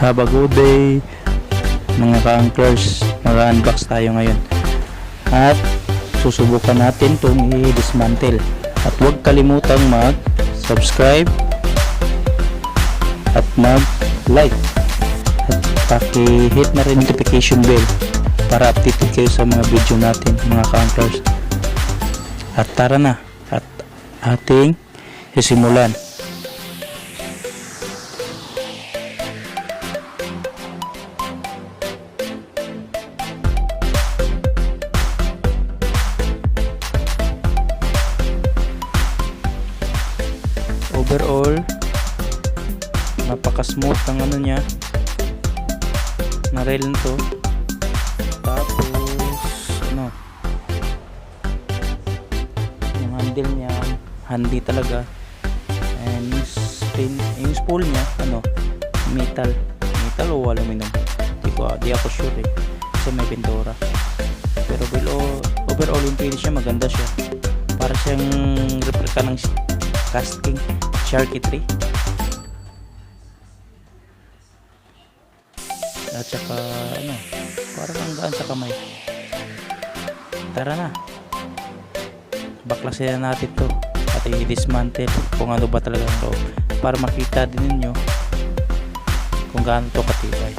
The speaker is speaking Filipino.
Have a good day mga ka-anklers. Mag-unbox tayo ngayon at susubukan natin itong i-dismantle. At huwag kalimutang mag-subscribe at mag-like at paki-hit na rin notification bell para updated kayo sa mga video natin mga ka-anklers. At tara na at ating sisimulan. Overall, napaka-smooth ang ano niya na rail nito. Tapos ano, yung handle niya handy talaga, and yung spool niya ano, metal o aluminum, di ako sure kasi may pintura. Pero overall yung finish niya maganda siya, para siyang replica ng casting charcuterie. At saka ano, parang ang gaan sa kamay. Tara na, baklasin na natin to at i-dismantle kung ano ba talaga ang loob, para makita din ninyo kung gaano to katibay.